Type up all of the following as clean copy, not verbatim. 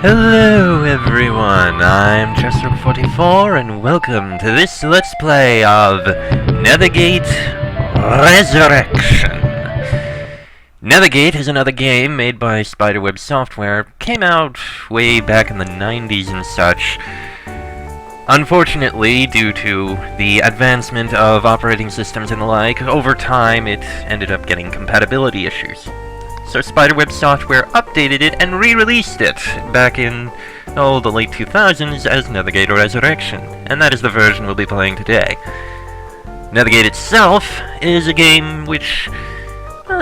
Hello everyone, I'm Chester44 and welcome to this Let's Play of Nethergate Resurrection. Nethergate is another game made by Spiderweb Software. Came out way back in the 90s and such. Unfortunately, due to the advancement of operating systems and the like, over time it ended up getting compatibility issues. So Spiderweb Software updated it and re-released it back in, the late 2000s as Nethergate Resurrection, and that is the version we'll be playing today. Nethergate itself is a game which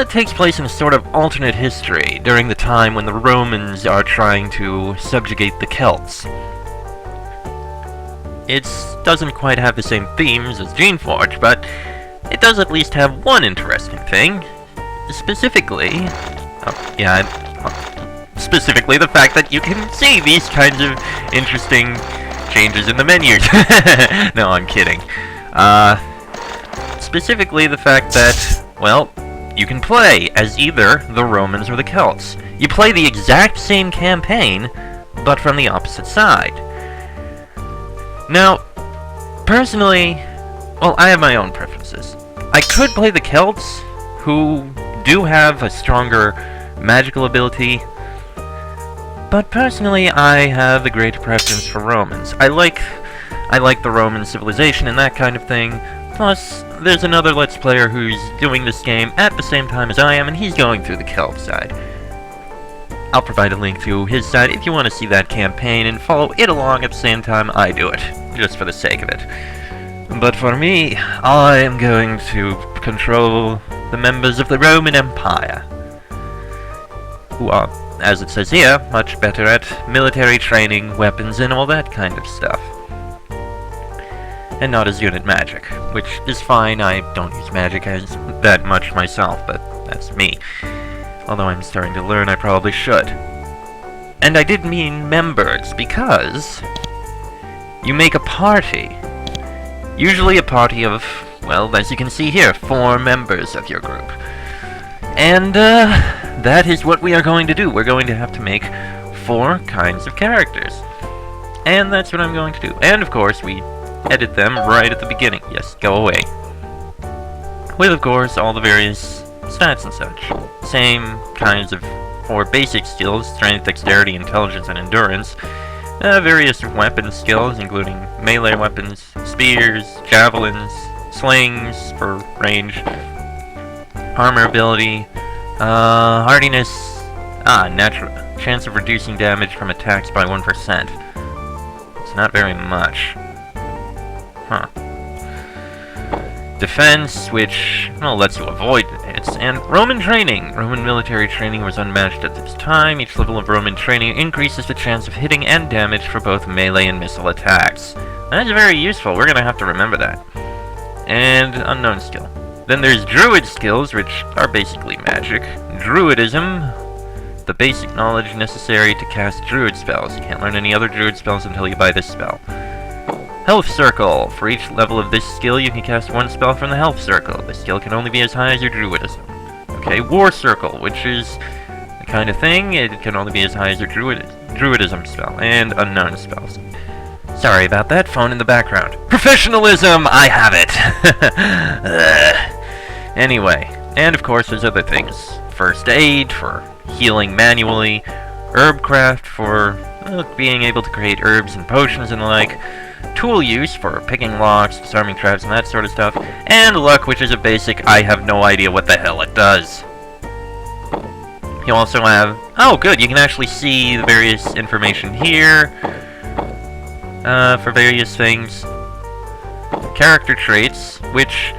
takes place in a sort of alternate history during the time when the Romans are trying to subjugate the Celts. It doesn't quite have the same themes as Geneforge, but it does at least have one interesting thing. Specifically, specifically the fact that you can see these kinds of interesting changes in the menus. No, I'm kidding. Specifically the fact that, well, you can play as either the Romans or the Celts. You play the exact same campaign, but from the opposite side. Now, personally, well, I have my own preferences. I could play the Celts, who do have a stronger magical ability, but personally I have a greater preference for Romans. I like the Roman civilization and that kind of thing. Plus, there's another Let's Player who's doing this game at the same time as I am, and he's going through the Celt side. I'll provide a link to his side if you want to see that campaign and follow it along at the same time I do it, just for the sake of it. But for me, I am going to control the members of the Roman Empire, who are, as it says here, much better at military training, weapons, and all that kind of stuff. And not as good at magic, which is fine. I don't use magic as that much myself, but that's me. Although I'm starting to learn I probably should. And I did mean members, because you make a party. Usually a party of, well, as you can see here, 4 members of your group. And, that is what we are going to do. We're going to have to make 4 kinds of characters. And that's what I'm going to do. And, of course, we edit them right at the beginning. Yes, go away. With, of course, all the various stats and such. Same kinds of 4 basic skills: strength, dexterity, intelligence, and endurance. Various weapon skills, including melee weapons, spears, javelins, slings for range, armor ability, hardiness, natural chance of reducing damage from attacks by 1%. It's not very much. Huh. Defense, which, well, lets you avoid hits, and Roman training. Roman military training was unmatched at this time. Each level of Roman training increases the chance of hitting and damage for both melee and missile attacks. That's very useful. We're gonna have to remember that. And unknown skill. Then there's druid skills, which are basically magic. Druidism, the basic knowledge necessary to cast druid spells. You can't learn any other druid spells until you buy this spell. Health Circle. For each level of this skill, you can cast 1 spell from the Health Circle. The skill can only be as high as your Druidism. Okay, War Circle, which is the kind of thing, it can only be as high as your Druidism spell, and unknown spells. Sorry about that, phone in the background. Professionalism! I have it! Anyway, and of course there's other things. First Aid, for healing manually. Herbcraft, for being able to create herbs and potions and the like. Tool use, for picking locks, disarming traps, and that sort of stuff. And luck, which is a basic, I have no idea what the hell it does. You also have... oh, good, you can actually see the various information here. For various things. Character traits, which...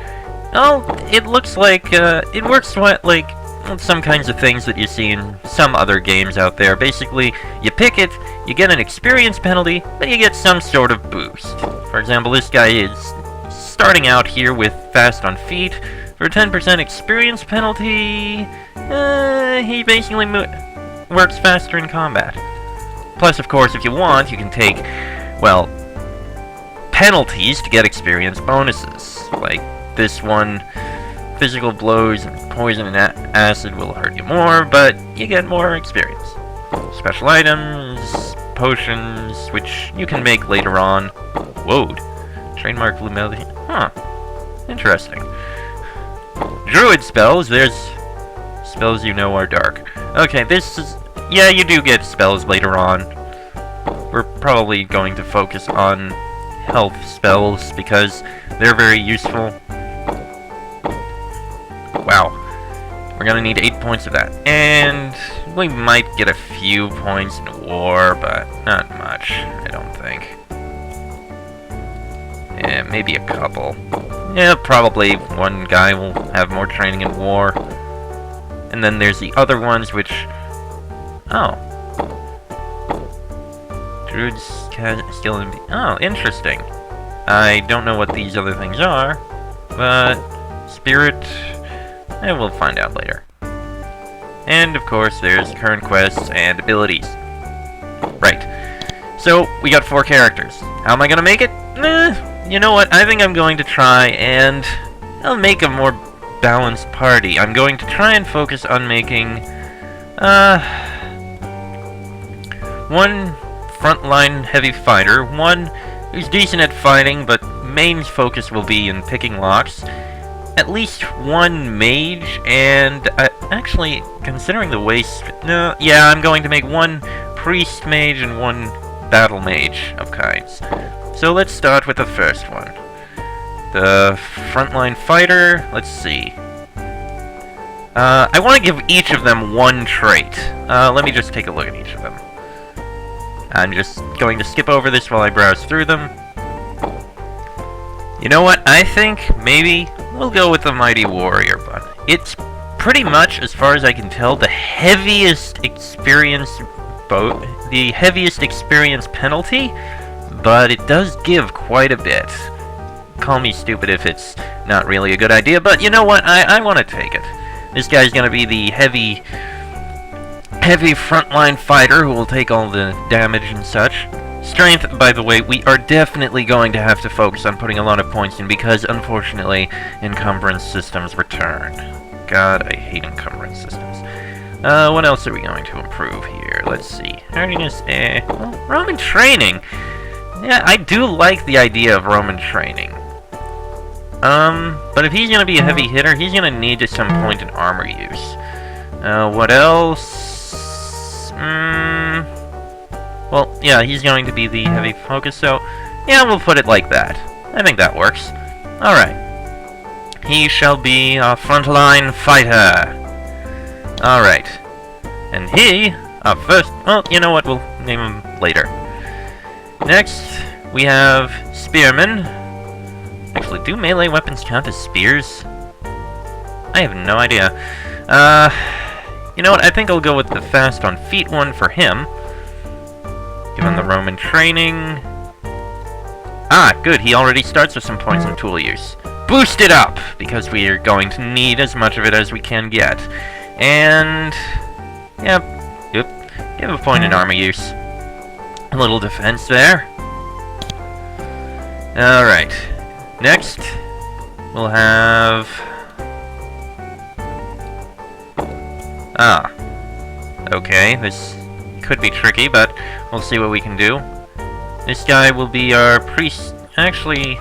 well, it looks like, it works like some kinds of things that you see in some other games out there. Basically, you pick it, you get an experience penalty, but you get some sort of boost. For example, this guy is starting out here with fast on feet. For a 10% experience penalty, he basically works faster in combat. Plus, of course, if you want, you can take, well, penalties to get experience bonuses. Like this one, physical blows and poison and acid will hurt you more, but you get more experience. Special items, potions, which you can make later on. Whoa. Trademark blue melody. Huh. Interesting. Druid spells. There's spells you know are dark. Okay, this is... Yeah, you do get spells later on. We're probably going to focus on health spells because they're very useful. Wow. We're gonna need 8 points of that. And we might get a few points in war, but not much, I don't think. Yeah, maybe a couple. Yeah, probably one guy will have more training in war. And then there's the other ones which... Oh. Druid's skill and... Oh, interesting. I don't know what these other things are, but... Spirit... we'll find out later. And, of course, there's current quests and abilities. Right. So, we got 4 characters. How am I gonna make it? You know what? I think I'm going to try and... I'll make a more balanced party. I'm going to try and focus on making... one frontline heavy fighter, one who's decent at fighting, but main focus will be in picking locks. At least one mage, and actually, considering the waste... No, yeah, I'm going to make one priest mage and one battle mage of kinds. So let's start with the first one. The frontline fighter, let's see. I want to give each of them one trait. Let me just take a look at each of them. I'm just going to skip over this while I browse through them. You know what? I think maybe we'll go with the Mighty Warrior one. It's pretty much, as far as I can tell, the heaviest experience penalty, but it does give quite a bit. Call me stupid if it's not really a good idea, but you know what? I want to take it. This guy's gonna be the heavy frontline fighter who will take all the damage and such. Strength, by the way, we are definitely going to have to focus on putting a lot of points in because, unfortunately, encumbrance systems return. God, I hate encumbrance systems. What else are we going to improve here? Let's see. Hardiness, well, Roman training. Yeah, I do like the idea of Roman training. But if he's gonna be a heavy hitter, he's gonna need at some point an armor use. What else? Well, yeah, he's going to be the heavy focus, so... Yeah, we'll put it like that. I think that works. Alright. He shall be a frontline fighter. Alright. And he, first... Well, you know what, we'll name him later. Next, we have Spearmen. Actually, do melee weapons count as spears? I have no idea. You know what, I think I'll go with the fast on feet one for him. Given the Roman training... Ah, good, he already starts with some points in tool use. Boost it up! Because we are going to need as much of it as we can get. And... Yep. Give a point in armor use. A little defense there. Alright. Next, we'll have... Ah. Okay, this could be tricky, but we'll see what we can do. This guy will be our priest... Actually...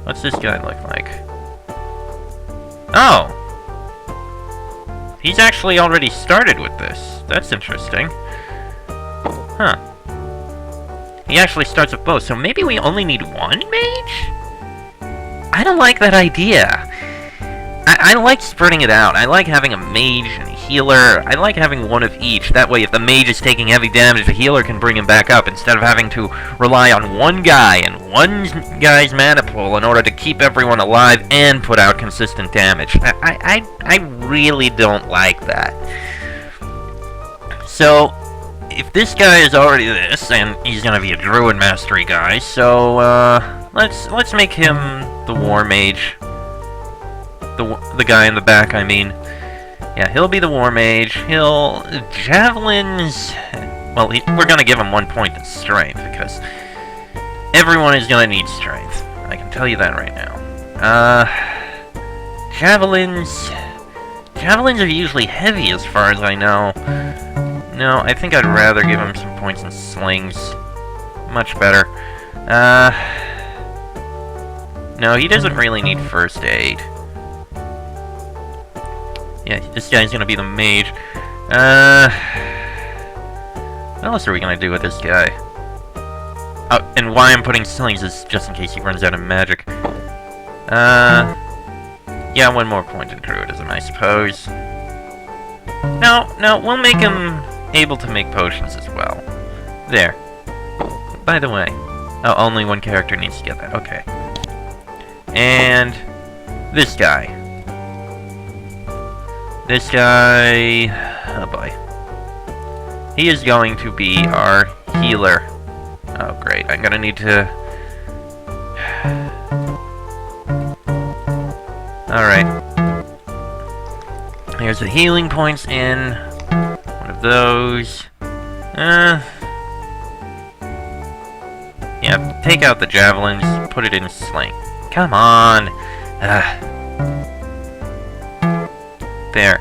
What's this guy look like? Oh! He's actually already started with this. That's interesting. Huh. He actually starts with both, so maybe we only need one mage? I don't like that idea. I like spreading it out. I like having a mage and a healer. I like having one of each. That way, if the mage is taking heavy damage, the healer can bring him back up instead of having to rely on one guy and one guy's mana pool in order to keep everyone alive and put out consistent damage. I really don't like that. So, if this guy is already this, and he's gonna be a druid mastery guy, so let's make him the war mage. The guy in the back, I mean. Yeah, he'll be the war mage. He'll... Javelins... Well, we're gonna give him 1 point in strength, because everyone is gonna need strength. I can tell you that right now. Javelins... Javelins are usually heavy, as far as I know. No, I think I'd rather give him some points in slings. Much better. No, he doesn't really need first aid. Yeah, this guy's gonna be the mage. What else are we gonna do with this guy? Oh, and why I'm putting slings is just in case he runs out of magic. Yeah, one more point in Druidism, I suppose. No, we'll make him able to make potions as well. There. By the way, oh, only one character needs to get that. Okay. And this guy. This guy... oh boy. He is going to be our healer. Oh great, I'm gonna need to... alright. Here's the healing points in one of those. Yeah, take out the javelins, put it in sling. Come on! There.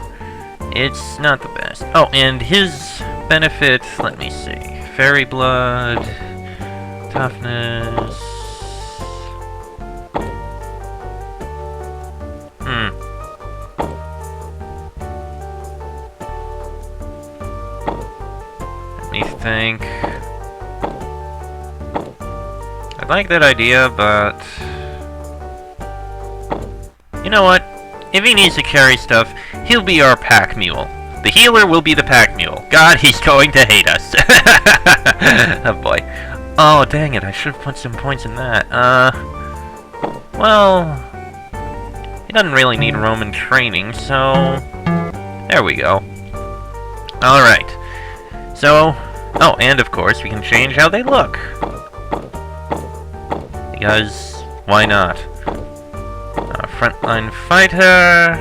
It's not the best. Oh, and his benefit, let me see. Fairy blood, toughness. Let me think. I like that idea, but... you know what? If he needs to carry stuff, he'll be our pack mule. The healer will be the pack mule. God, he's going to hate us. Oh boy. Oh, dang it, I should have put some points in that. Well... he doesn't really need Roman training, so... there we go. Alright. So... oh, and of course, we can change how they look. Because... why not? Frontline fighter...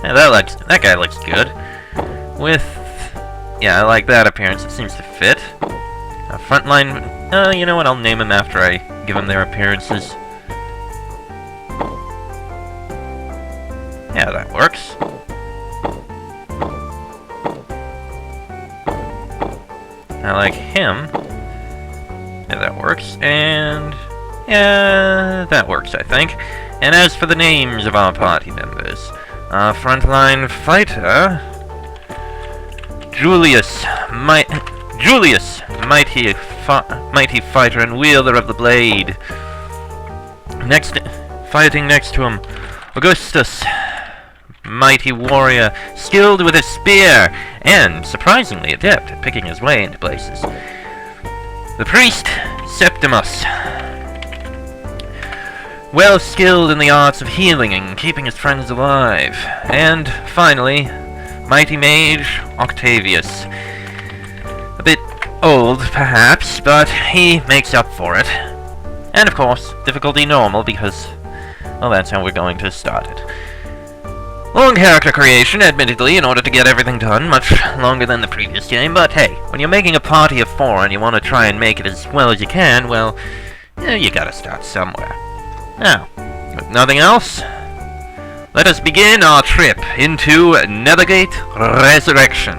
yeah, that guy looks good. With... yeah, I like that appearance, it seems to fit. Frontline... you know what, I'll name him after I give him their appearances. Yeah, that works. I like him. Yeah, that works. And... yeah, that works, I think. And as for the names of our party members, frontline fighter... Julius, mighty fighter and wielder of the blade. Fighting next to him, Augustus, mighty warrior, skilled with a spear, and surprisingly adept at picking his way into places. The priest, Septimus, well skilled in the arts of healing and keeping his friends alive. And finally, mighty mage, Octavius. A bit old, perhaps, but he makes up for it. And of course, difficulty normal, because, well, that's how we're going to start it. Long character creation, admittedly, in order to get everything done, much longer than the previous game, but hey, when you're making a party of 4 and you want to try and make it as well as you can, well, you gotta start somewhere. Now, with nothing else, let us begin our trip into Nethergate Resurrection.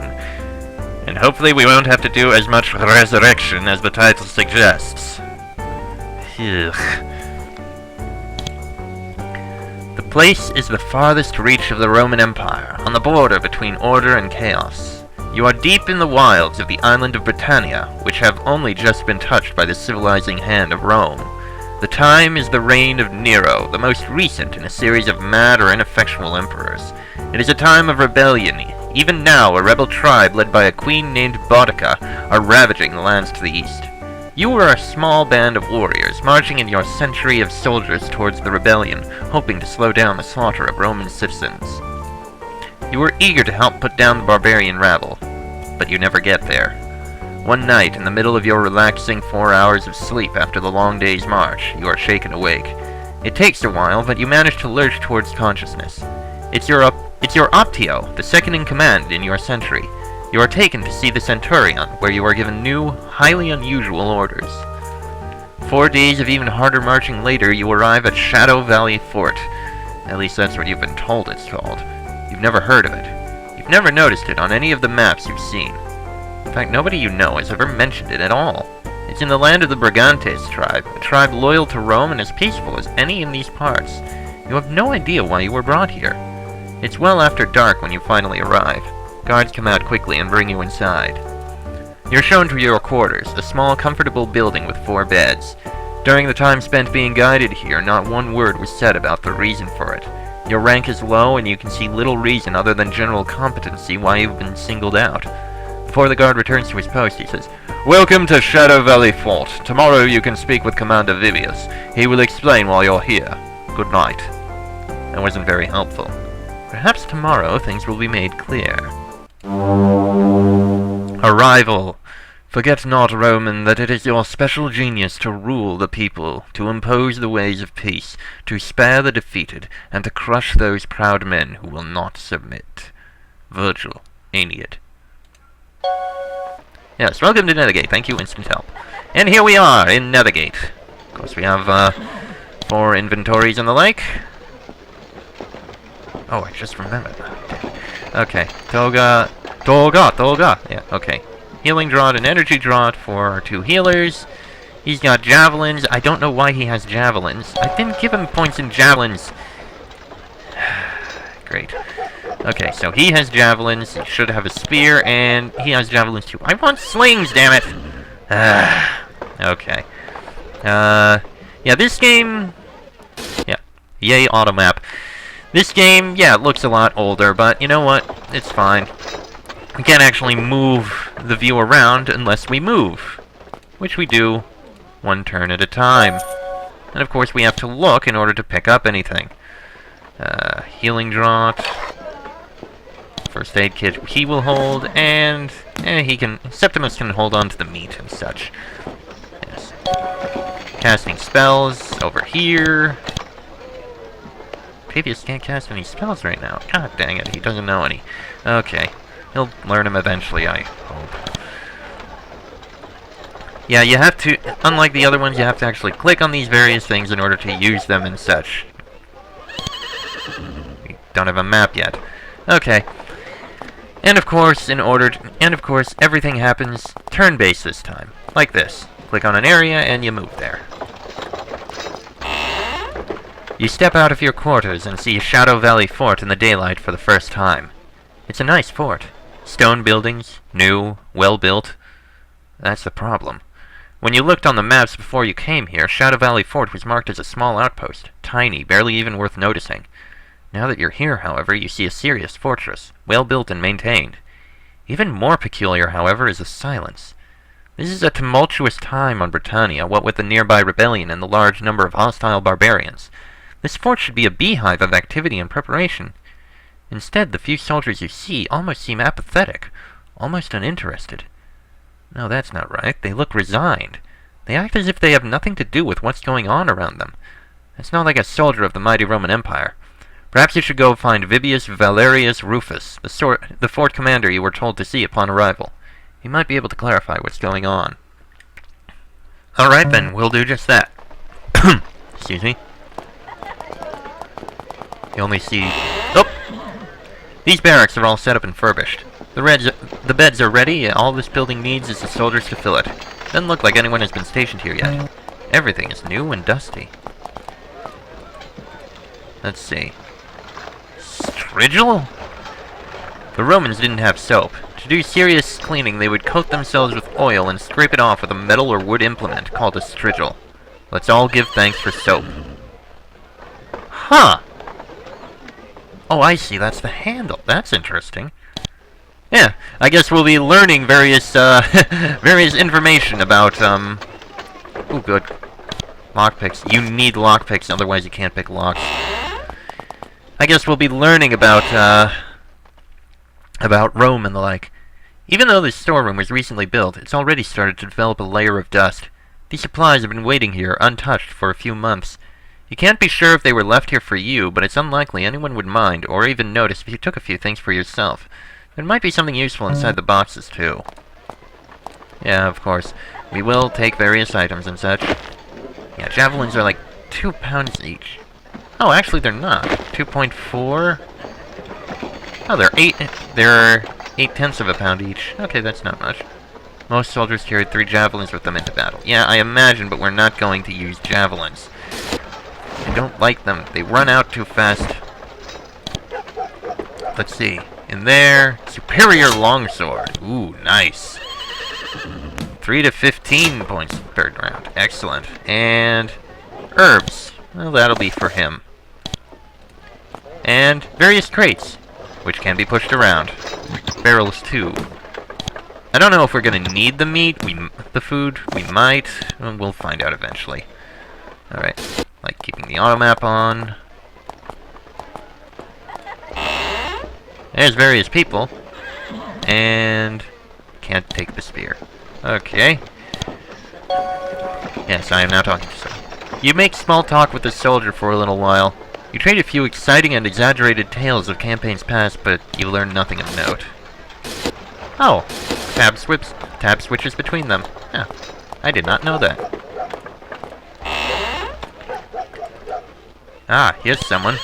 And hopefully we won't have to do as much resurrection as the title suggests. Ugh. The place is the farthest reach of the Roman Empire, on the border between order and chaos. You are deep in the wilds of the island of Britannia, which have only just been touched by the civilizing hand of Rome. The time is the reign of Nero, the most recent in a series of mad or ineffectual emperors. It is a time of rebellion. Even now, a rebel tribe led by a queen named Boudica are ravaging the lands to the east. You were a small band of warriors, marching in your century of soldiers towards the rebellion, hoping to slow down the slaughter of Roman citizens. You were eager to help put down the barbarian rabble, but you never get there. One night, in the middle of your relaxing 4 hours of sleep after the long day's march, you are shaken awake. It takes a while, but you manage to lurch towards consciousness. It's your Optio, the second in command in your century. You are taken to see the Centurion, where you are given new, highly unusual orders. 4 days of even harder marching later, you arrive at Shadow Valley Fort. At least that's what you've been told it's called. You've never heard of it. You've never noticed it on any of the maps you've seen. In fact, nobody you know has ever mentioned it at all. It's in the land of the Brigantes tribe, a tribe loyal to Rome and as peaceful as any in these parts. You have no idea why you were brought here. It's well after dark when you finally arrive. Guards come out quickly and bring you inside. You're shown to your quarters, a small, comfortable building with 4 beds. During the time spent being guided here, not one word was said about the reason for it. Your rank is low, and you can see little reason other than general competency why you've been singled out. Before the guard returns to his post, he says, "Welcome to Shadow Valley Fort. Tomorrow you can speak with Commander Vivius. He will explain while you're here. Good night." That wasn't very helpful. Perhaps tomorrow things will be made clear. Arrival. Forget not, Roman, that it is your special genius to rule the people, to impose the ways of peace, to spare the defeated, and to crush those proud men who will not submit. Virgil, Aeneid. Yes, welcome to Nethergate. Thank you, instant help. And here we are, in Nethergate. Of course, we have, 4 inventories and the like. Oh, I just remembered. Okay, Toga. Yeah, okay. Healing draught and energy draught for our 2 healers. He's got javelins. I don't know why he has javelins. I didn't give him points in javelins. Great. Okay, so he has javelins. He should have a spear, and he has javelins too. I want slings, damn it! Okay. Yeah, this game... Yeah. Yay, automap. This game, yeah, it looks a lot older, but you know what? It's fine. We can't actually move the view around unless we move, which we do 1 turn at a time. And of course we have to look in order to pick up anything. Healing draught, first aid kit he will hold, and Septimus can hold on to the meat and such. Yes. Casting spells over here. Papias can't cast any spells right now. God dang it, he doesn't know any. Okay. He'll learn them eventually, I hope. Yeah, you have to, unlike the other ones, you have to actually click on these various things in order to use them and such. We don't have a map yet. Okay. And of course, everything happens turn-based this time. Like this. Click on an area and you move there. You step out of your quarters and see Shadow Valley Fort in the daylight for the first time. It's a nice fort. Stone buildings, new, well-built. That's the problem. When you looked on the maps before you came here, Shadow Valley Fort was marked as a small outpost. Tiny, barely even worth noticing. Now that you're here, however, you see a serious fortress, well-built and maintained. Even more peculiar, however, is the silence. This is a tumultuous time on Britannia, what with the nearby rebellion and the large number of hostile barbarians. This fort should be a beehive of activity and preparation. Instead, the few soldiers you see almost seem apathetic, almost uninterested. No, that's not right. They look resigned. They act as if they have nothing to do with what's going on around them. That's not like a soldier of the mighty Roman Empire. Perhaps you should go find Vibius Valerius Rufus, the fort commander you were told to see upon arrival. He might be able to clarify what's going on. Alright then, we'll do just that. Excuse me. You only see... Oh! These barracks are all set up and furbished. The beds are ready, all this building needs is the soldiers to fill it. Doesn't look like anyone has been stationed here yet. Everything is new and dusty. Let's see. Strigil? The Romans didn't have soap. To do serious cleaning, they would coat themselves with oil and scrape it off with a metal or wood implement called a strigil. Let's all give thanks for soap. Huh! Oh, I see. That's the handle. That's interesting. Yeah, I guess we'll be learning various, various information about, Ooh, good. Lockpicks. You need lockpicks, otherwise you can't pick locks. I guess we'll be learning about Rome and the like. Even though this storeroom was recently built, it's already started to develop a layer of dust. These supplies have been waiting here, untouched, for a few months. You can't be sure if they were left here for you, but it's unlikely anyone would mind, or even notice if you took a few things for yourself. There might be something useful inside the boxes, too. Yeah, of course. We will take various items and such. Yeah, javelins are like 2 pounds each. Oh, actually they're not. 2.4? Oh, they're 8/10 of a pound each. Okay, that's not much. Most soldiers carried 3 javelins with them into battle. Yeah, I imagine, but we're not going to use javelins. I don't like them. They run out too fast. Let's see. In there, superior longsword. Ooh, nice. 3 to 15 points per round. Excellent. And herbs. Well, that'll be for him. And various crates, which can be pushed around. Barrels too. I don't know if we're gonna need the meat, the food. We might. We'll find out eventually. Alright. Like keeping the auto map on. There's various people. And can't take the spear. Okay. Yes, I am now talking to someone. You make small talk with the soldier for a little while. You trade a few exciting and exaggerated tales of campaigns past, but you learn nothing of note. Oh, tab switches between them. Yeah, I did not know that. Ah, here's someone.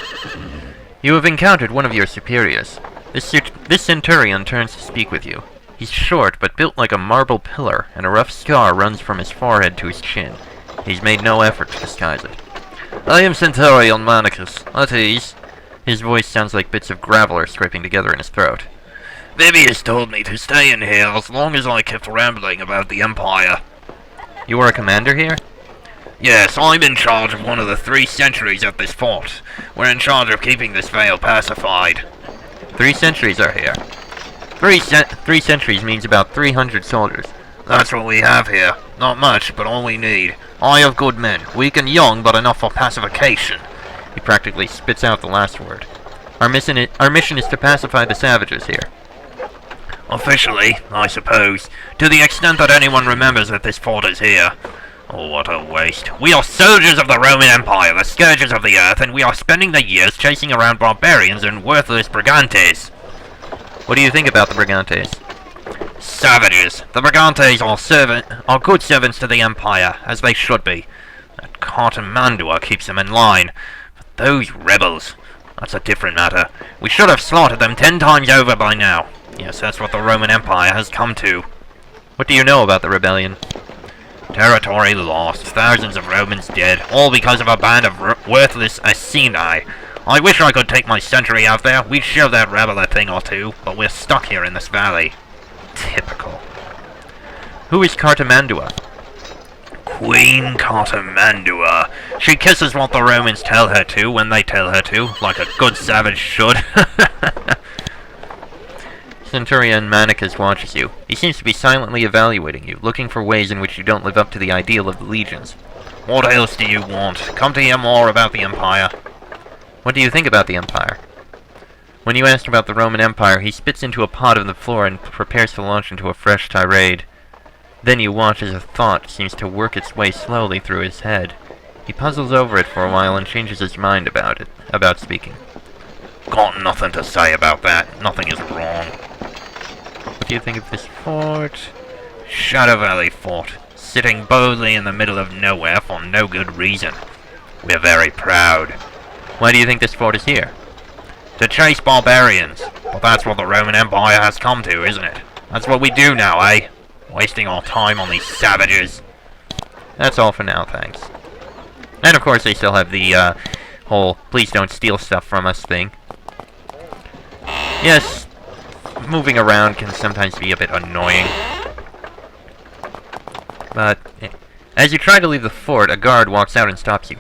You have encountered one of your superiors. This centurion turns to speak with you. He's short, but built like a marble pillar, and a rough scar runs from his forehead to his chin. He's made no effort to disguise it. I am Centurion Manicus. At ease. His voice sounds like bits of gravel are scraping together in his throat. Vibius told me to stay in here as long as I kept rambling about the Empire. You are a commander here? Yes, I'm in charge of one of the 3 sentries at this fort. We're in charge of keeping this vale pacified. 3 sentries are here. 3 sentries means about 300 soldiers. That's what we have here. Not much, but all we need. I have good men, weak and young, but enough for pacification. He practically spits out the last word. Our mission is to pacify the savages here. Officially, I suppose, to the extent that anyone remembers that this fort is here. Oh, what a waste. We are soldiers of the Roman Empire, the scourges of the earth, and we are spending the years chasing around barbarians and worthless brigantes. What do you think about the brigantes? Savages. The brigantes are good servants to the Empire, as they should be. That Cartamandua keeps them in line. But those rebels, that's a different matter. We should have slaughtered them 10 times over by now. Yes, that's what the Roman Empire has come to. What do you know about the rebellion? Territory lost, thousands of Romans dead, all because of a band of worthless Asini. I wish I could take my sentry out there. We'd show that rebel a thing or two, but we're stuck here in this valley. Typical. Who is Cartamandua? Queen Cartamandua. She kisses what the Romans tell her to when they tell her to, like a good savage should. Centurion Manicus watches you. He seems to be silently evaluating you, looking for ways in which you don't live up to the ideal of the legions. What else do you want? Come to hear more about the Empire. What do you think about the Empire? When you ask about the Roman Empire, he spits into a pot on the floor and prepares to launch into a fresh tirade. Then you watch as a thought seems to work its way slowly through his head. He puzzles over it for a while and changes his mind about speaking. Got nothing to say about that. Nothing is wrong. What do you think of this fort? Shadow Valley Fort, sitting boldly in the middle of nowhere for no good reason. We're very proud. Why do you think this fort is here? To chase barbarians. But that's what the Roman Empire has come to, isn't it? That's what we do now, eh? Wasting our time on these savages. That's all for now, thanks. And of course they still have the whole please don't steal stuff from us thing. Yes, moving around can sometimes be a bit annoying. But as you try to leave the fort, a guard walks out and stops you.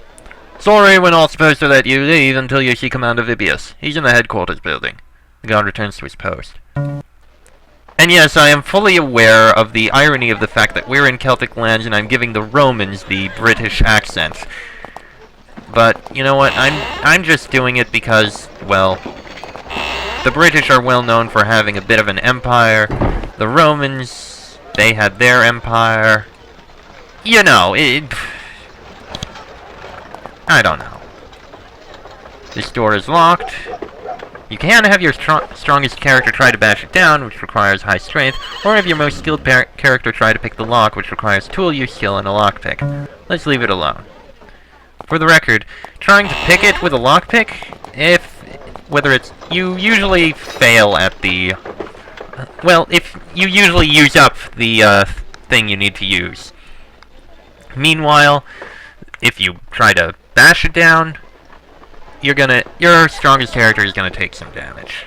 Sorry, we're not supposed to let you leave until you see Commander Vibius. He's in the headquarters building. The guard returns to his post. And yes, I am fully aware of the irony of the fact that we're in Celtic lands and I'm giving the Romans the British accent. But, you know what, I'm just doing it because, well, the British are well known for having a bit of an empire. The Romans, they had their empire. You know, I don't know. This door is locked. You can have your strongest character try to bash it down, which requires high strength, or have your most skilled character try to pick the lock, which requires tool use skill and a lockpick. Let's leave it alone. For the record, trying to pick it with a lockpick, if whether it's... You usually fail at the... well, if you usually use up the, thing you need to use. Meanwhile, if you try to bash it down, your strongest character is gonna take some damage.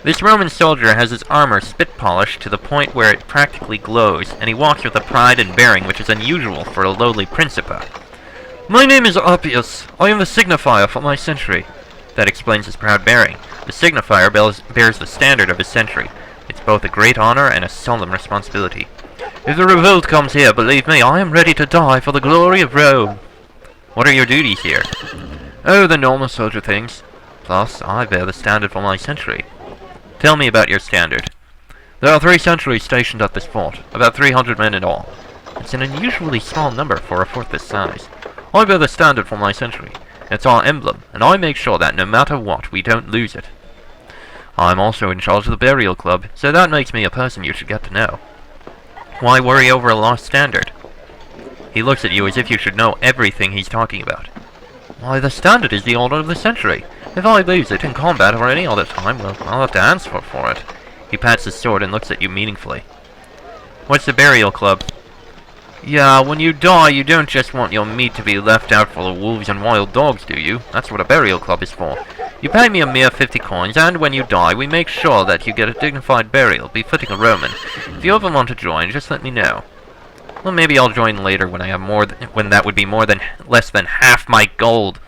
This Roman soldier has his armor spit polished to the point where it practically glows, and he walks with a pride and bearing which is unusual for a lowly principa. My name is Appius. I am the signifier for my century. That explains his proud bearing. The signifier bears the standard of his century. It's both a great honor and a solemn responsibility. If the revolt comes here, believe me, I am ready to die for the glory of Rome. What are your duties here? Oh, the normal soldier things. Plus, I bear the standard for my century. Tell me about your standard. There are 3 sentries stationed at this fort, about 300 men in all. It's an unusually small number for a fort this size. I bear the standard for my century. It's our emblem, and I make sure that no matter what, we don't lose it. I'm also in charge of the burial club, so that makes me a person you should get to know. Why worry over a lost standard? He looks at you as if you should know everything he's talking about. Why, the standard is the honor of the century. If I lose it in combat or any other time, well, I'll have to answer for it. He pats his sword and looks at you meaningfully. What's the burial club? Yeah, when you die, you don't just want your meat to be left out for the wolves and wild dogs, do you? That's what a burial club is for. You pay me a mere 50 coins, and when you die, we make sure that you get a dignified burial, befitting a Roman. If you ever want to join, just let me know. Well, maybe I'll join later when I have when that would be less than half my gold.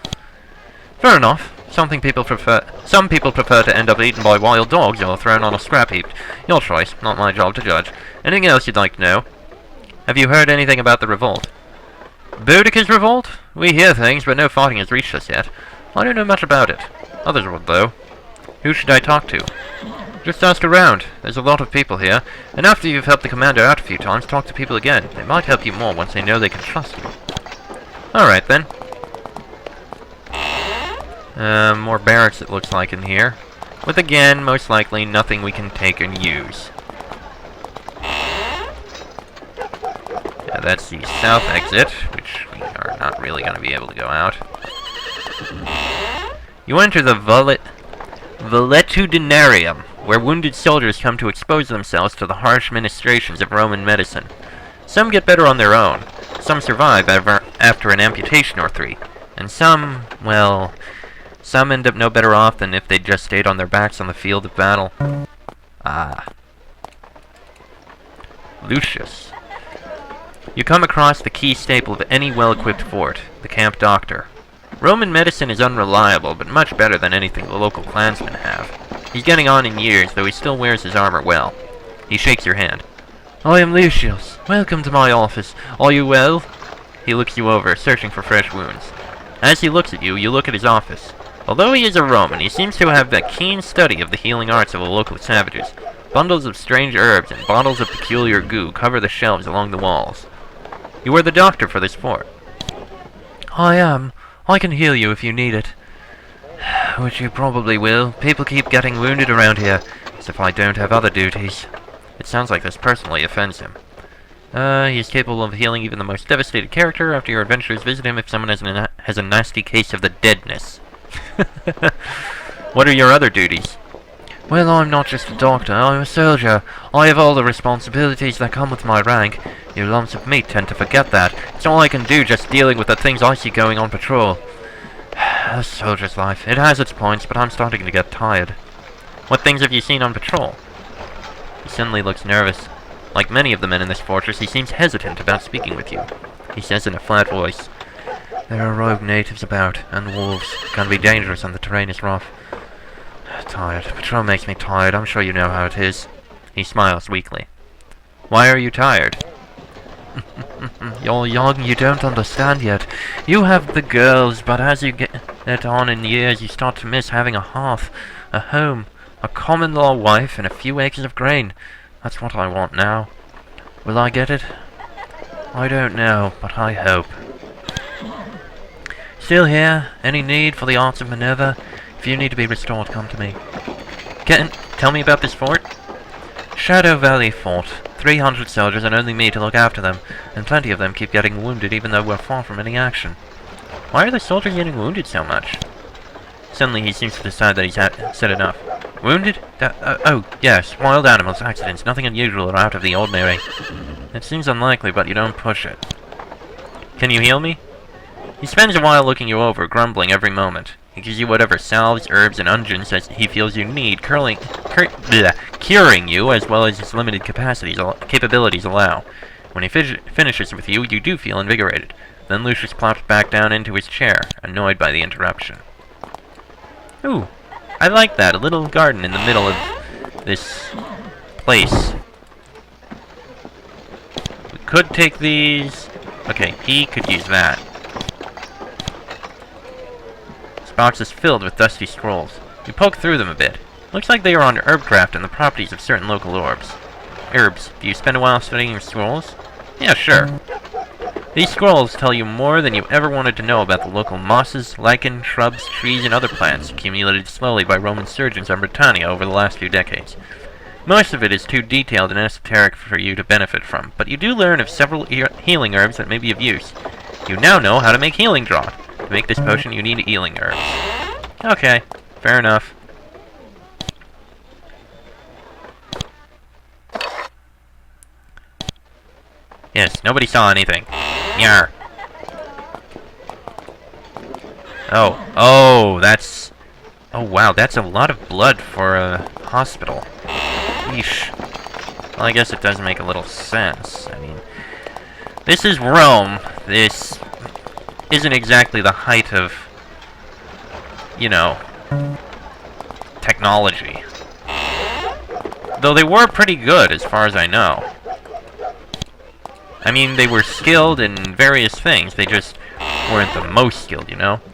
Fair enough. Some people prefer to end up eaten by wild dogs or thrown on a scrap heap. Your choice, not my job to judge. Anything else you'd like to know? Have you heard anything about the revolt? Boudicca's revolt? We hear things, but no fighting has reached us yet. I don't know much about it. Others would, though. Who should I talk to? Just ask around. There's a lot of people here, and after you've helped the commander out a few times, talk to people again. They might help you more once they know they can trust you. Alright, then. More barracks it looks like in here. With again, most likely, nothing we can take and use. Yeah, that's the south exit, which we are not really going to be able to go out. You enter the Valetudinarium, where wounded soldiers come to expose themselves to the harsh ministrations of Roman medicine. Some get better on their own, some survive after an amputation or 3, and some, well, some end up no better off than if they'd just stayed on their backs on the field of battle. Ah. Lucius. You come across the key staple of any well-equipped fort, the camp doctor. Roman medicine is unreliable, but much better than anything the local clansmen have. He's getting on in years, though he still wears his armor well. He shakes your hand. I am Lucius. Welcome to my office. Are you well? He looks you over, searching for fresh wounds. As he looks at you, you look at his office. Although he is a Roman, he seems to have a keen study of the healing arts of the local savages. Bundles of strange herbs and bottles of peculiar goo cover the shelves along the walls. You are the doctor for this fort. I am. I can heal you if you need it. Which you probably will. People keep getting wounded around here, as if I don't have other duties. It sounds like this personally offends him. He is capable of healing even the most devastated character. After your adventures, visit him if someone has a nasty case of the deadness. What are your other duties? Well, I'm not just a doctor, I'm a soldier. I have all the responsibilities that come with my rank. You lumps of meat tend to forget that. It's all I can do just dealing with the things I see going on patrol. A soldier's life. It has its points, but I'm starting to get tired. What things have you seen on patrol? He suddenly looks nervous. Like many of the men in this fortress, he seems hesitant about speaking with you. He says in a flat voice, there are rogue natives about, and wolves. It can be dangerous and the terrain is rough. Tired. Patrol makes me tired. I'm sure you know how it is. He smiles weakly. Why are you tired? You're young, you don't understand yet. You have the girls, but as you get on in years, you start to miss having a hearth, a home, a common-law wife, and a few acres of grain. That's what I want now. Will I get it? I don't know, but I hope. Still here? Any need for the arts of Minerva? If you need to be restored, come to me. Tell me about this fort? Shadow Valley Fort. 300 soldiers and only me to look after them, and plenty of them keep getting wounded even though we're far from any action. Why are the soldiers getting wounded so much? Suddenly he seems to decide that he's said enough. Wounded? Oh, yes. Wild animals, accidents, nothing unusual or out of the ordinary. It seems unlikely, but you don't push it. Can you heal me? He spends a while looking you over, grumbling every moment. He gives you whatever salves, herbs, and unguents that he feels you need, curing you as well as his limited capabilities allow. When he finishes with you, you do feel invigorated. Then Lucius plops back down into his chair, annoyed by the interruption. Ooh, I like that. A little garden in the middle of this place. We could take these. Okay, he could use that. This box is filled with dusty scrolls. You poke through them a bit. Looks like they are on herbcraft and the properties of certain local herbs. Do you spend a while studying your scrolls? Yeah, sure. These scrolls tell you more than you ever wanted to know about the local mosses, lichen, shrubs, trees, and other plants accumulated slowly by Roman surgeons on Britannia over the last few decades. Most of it is too detailed and esoteric for you to benefit from, but you do learn of several healing herbs that may be of use. You now know how to make healing draught. To make this potion, you need healing herbs. Okay, fair enough. Yes, nobody saw anything. Yarr. Oh, that's... Oh, wow, that's a lot of blood for a hospital. Yeesh. Well, I guess it does make a little sense. I mean, this is Rome. This isn't exactly the height of, you know, technology. Though they were pretty good, as far as I know. I mean, they were skilled in various things, they just weren't the most skilled, you know?